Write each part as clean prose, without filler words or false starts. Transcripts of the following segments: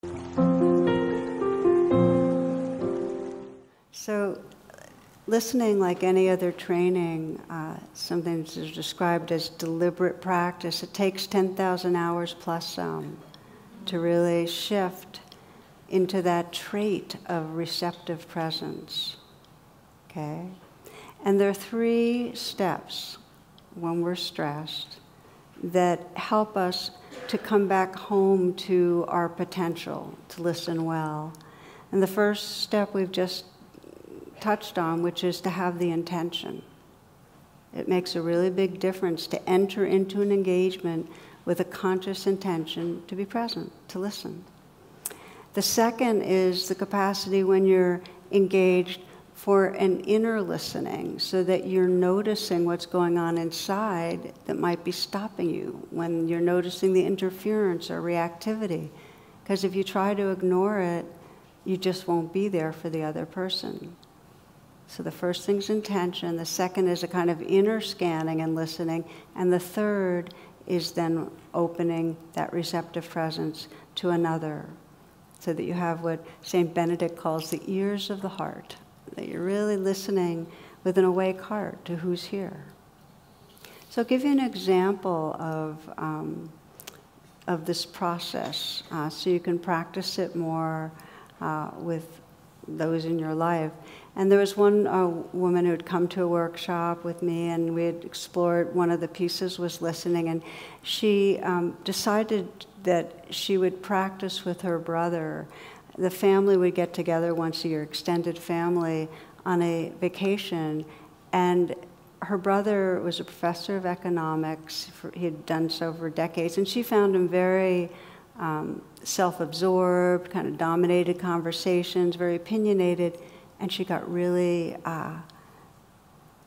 So listening, like any other training, something that's described as deliberate practice. It takes 10,000 hours plus some to really shift into that trait of receptive presence, okay? And there are 3 steps when we're stressed that help us to come back home to our potential, to listen well. And the first step we've just touched on, which is to have the intention. It makes a really big difference to enter into an engagement with a conscious intention to be present, to listen. The second is the capacity when you're engaged for an inner listening, so that you're noticing what's going on inside that might be stopping you, when you're noticing the interference or reactivity. Because if you try to ignore it, you just won't be there for the other person. So the first thing's intention, the second is a kind of inner scanning and listening, and the third is then opening that receptive presence to another, so that you have what St. Benedict calls the ears of the heart, that you're really listening with an awake heart to who's here. So I'll give you an example of this process, so you can practice it more with those in your life. And there was one woman who had come to a workshop with me, and we had explored, one of the pieces was listening, and she decided that she would practice with her brother. The family would get together once a year, extended family, on a vacation, and her brother was a professor of economics. He had done so for decades, and she found him very self-absorbed, kind of dominated conversations, very opinionated, and she got really,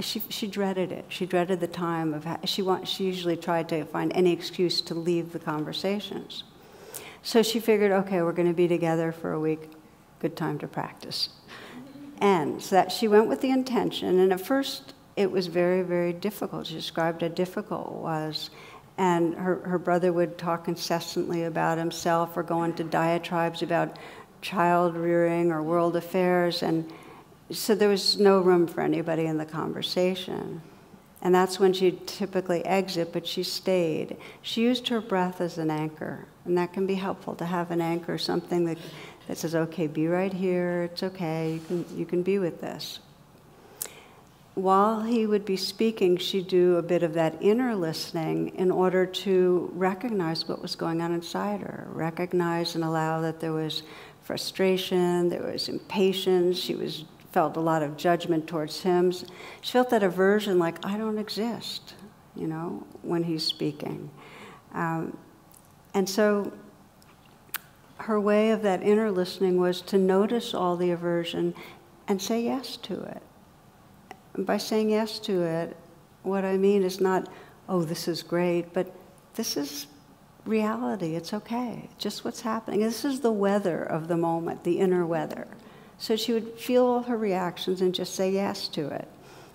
she dreaded it. She dreaded the time of, she usually tried to find any excuse to leave the conversations. So she figured, okay, we're going to be together for a week, good time to practice. And so that she went with the intention, and at first it was very, very difficult. She described how difficult it was. And her brother would talk incessantly about himself or go into diatribes about child rearing or world affairs. And so there was no room for anybody in the conversation. And that's when she'd typically exit, but she stayed. She used her breath as an anchor. And that can be helpful, to have an anchor, something that says, okay, be right here, it's okay, you can be with this. While he would be speaking, she'd do a bit of that inner listening in order to recognize what was going on inside her, recognize and allow that there was frustration, there was impatience, she felt a lot of judgment towards him. She felt that aversion, like, I don't exist, you know, when he's speaking. And so her way of that inner listening was to notice all the aversion and say yes to it. And by saying yes to it, what I mean is not, oh, this is great, but this is reality, it's okay, just what's happening. This is the weather of the moment, the inner weather. So she would feel all her reactions and just say yes to it.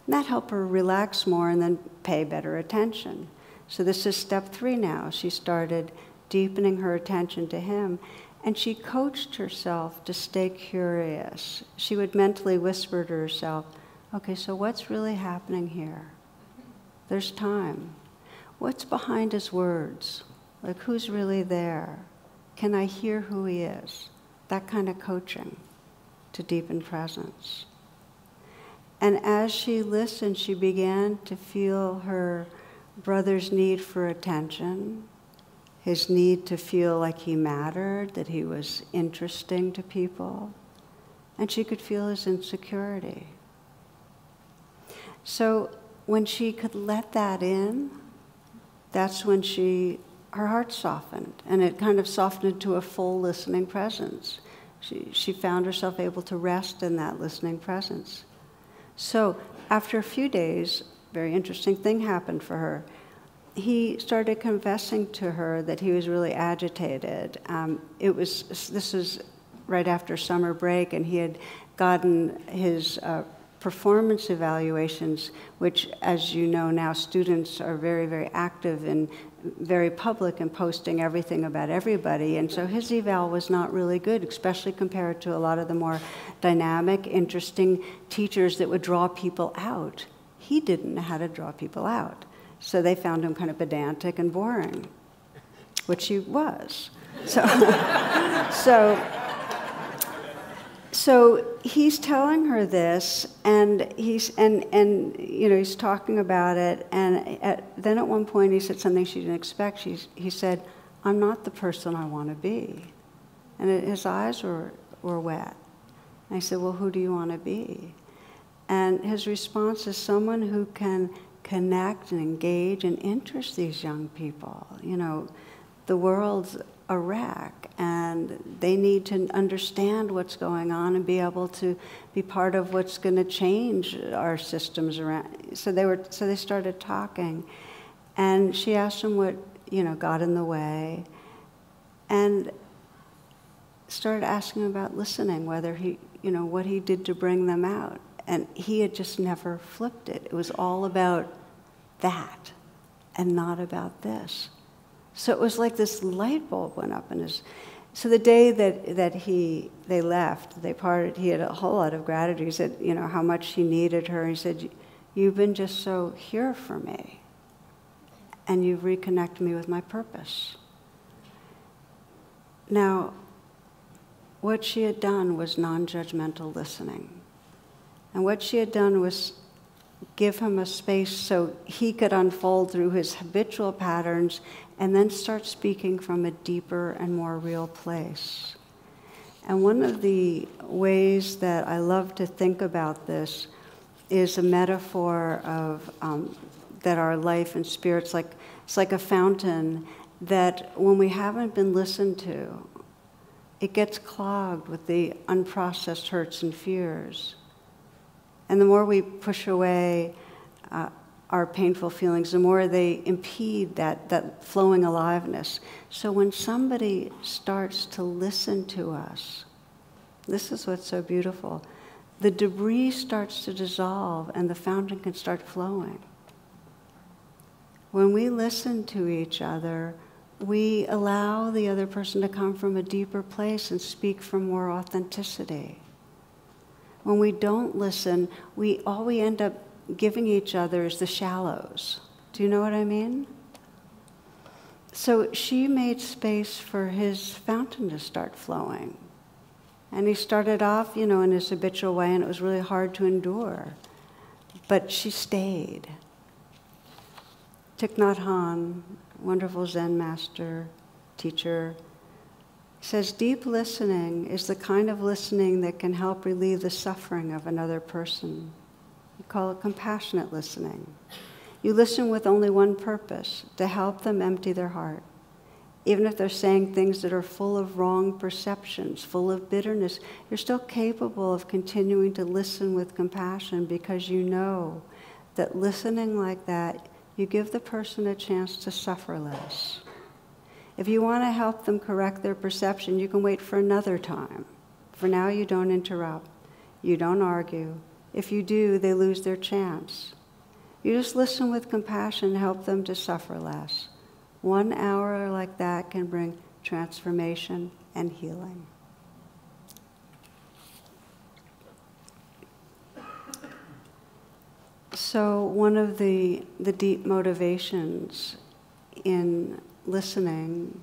And that helped her relax more and then pay better attention. So this is step 3 now. She started deepening her attention to him, and she coached herself to stay curious. She would mentally whisper to herself, okay, so what's really happening here? There's time. What's behind his words? Like, who's really there? Can I hear who he is? That kind of coaching to deepen presence. And as she listened, she began to feel her brother's need for attention, his need to feel like he mattered, that he was interesting to people, and she could feel his insecurity. So when she could let that in, that's when her heart softened, and it kind of softened to a full listening presence. She found herself able to rest in that listening presence. So after a few days, a very interesting thing happened for her. He started confessing to her that he was really agitated. This was right after summer break, and he had gotten his performance evaluations, which, as you know now, students are very, very active and very public and posting everything about everybody. And so his eval was not really good, especially compared to a lot of the more dynamic, interesting teachers that would draw people out. He didn't know how to draw people out. So they found him kind of pedantic and boring, which he was. So he's telling her this, and he's talking about it, and then at one point he said something she didn't expect. He said, "I'm not the person I want to be," and his eyes were wet. And I said, "Well, who do you want to be?" And his response is, "Someone who can connect and engage and interest these young people. You know, the world's a wreck, and they need to understand what's going on and be able to be part of what's going to change our systems around." So they started talking, and she asked him what got in the way, and started asking him about listening, whether he what he did to bring them out, and he had just never flipped it. It was all about that, and not about this. So it was like this light bulb went up in his. So the day that they left, they parted. He had a whole lot of gratitude. He said, how much he needed her. He said, "You've been just so here for me, and you've reconnected me with my purpose." Now, what she had done was non-judgmental listening, and what she had done was give him a space so he could unfold through his habitual patterns and then start speaking from a deeper and more real place. And one of the ways that I love to think about this is a metaphor of that our life and spirit's it's like a fountain that when we haven't been listened to, it gets clogged with the unprocessed hurts and fears. And the more we push away our painful feelings, the more they impede that flowing aliveness. So when somebody starts to listen to us, this is what's so beautiful. The debris starts to dissolve and the fountain can start flowing. When we listen to each other, we allow the other person to come from a deeper place and speak from more authenticity. When we don't listen, all we end up giving each other is the shallows. Do you know what I mean? So she made space for his fountain to start flowing. And he started off, in his habitual way, and it was really hard to endure. But she stayed. Thich Nhat Hanh, wonderful Zen master, teacher, says deep listening is the kind of listening that can help relieve the suffering of another person. We call it compassionate listening. You listen with only one purpose, to help them empty their heart. Even if they're saying things that are full of wrong perceptions, full of bitterness, you're still capable of continuing to listen with compassion because you know that listening like that, you give the person a chance to suffer less. If you want to help them correct their perception, you can wait for another time. For now, you don't interrupt. You don't argue. If you do, they lose their chance. You just listen with compassion and help them to suffer less. 1 hour like that can bring transformation and healing. So one of the deep motivations in listening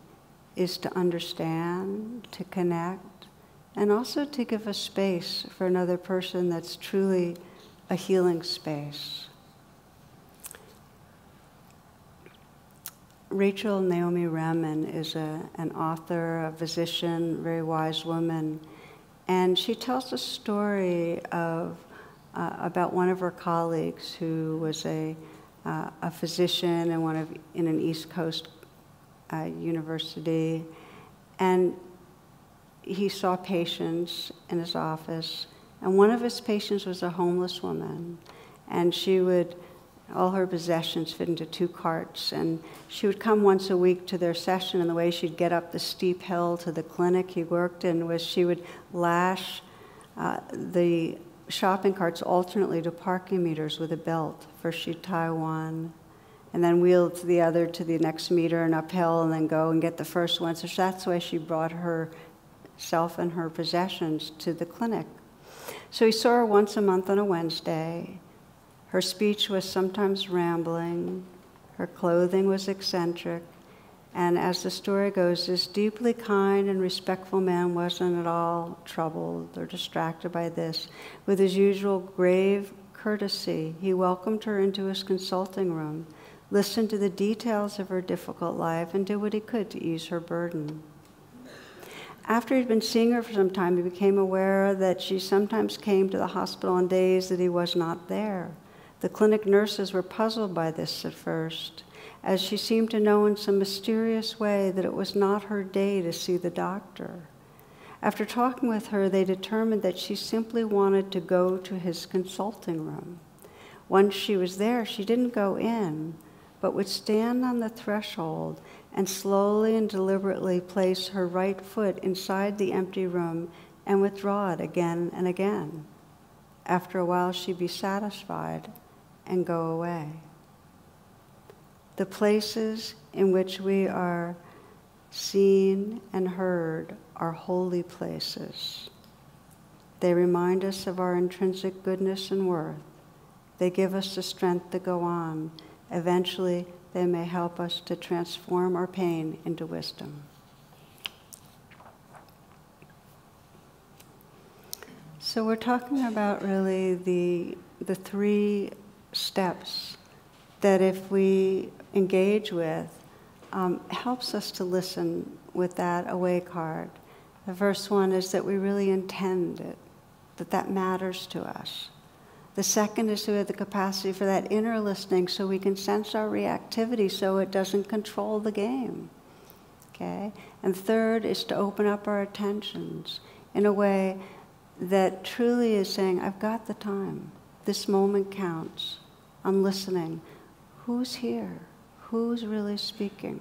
is to understand, to connect, and also to give a space for another person that's truly a healing space. Naomi Remen is an author, a physician, very wise woman, and she tells a story of about one of her colleagues who was a physician in an East Coast university, and he saw patients in his office, and one of his patients was a homeless woman, and all her possessions fit into 2 carts, and she would come once a week to their session, and the way she'd get up the steep hill to the clinic he worked in was she would lash the shopping carts alternately to parking meters with a belt. First she'd tie one, and then wheel to the other to the next meter and uphill, and then go and get the first one. So that's the way she brought herself and her possessions to the clinic. So he saw her once a month on a Wednesday. Her speech was sometimes rambling. Her clothing was eccentric. And as the story goes, this deeply kind and respectful man wasn't at all troubled or distracted by this. With his usual grave courtesy, he welcomed her into his consulting room, listened to the details of her difficult life, and did what he could to ease her burden. After he'd been seeing her for some time, he became aware that she sometimes came to the hospital on days that he was not there. The clinic nurses were puzzled by this at first, as she seemed to know in some mysterious way that it was not her day to see the doctor. After talking with her, they determined that she simply wanted to go to his consulting room. Once she was there, she didn't go in, but would stand on the threshold and slowly and deliberately place her right foot inside the empty room and withdraw it again and again. After a while, she'd be satisfied and go away. The places in which we are seen and heard are holy places. They remind us of our intrinsic goodness and worth. They give us the strength to go on. Eventually, they may help us to transform our pain into wisdom. So we're talking about really the three steps that if we engage with, helps us to listen with that awake heart. The first one is that we really intend it, that matters to us. The second is to have the capacity for that inner listening so we can sense our reactivity so it doesn't control the game. Okay? And third is to open up our attentions in a way that truly is saying, I've got the time. This moment counts. I'm listening. Who's here? Who's really speaking?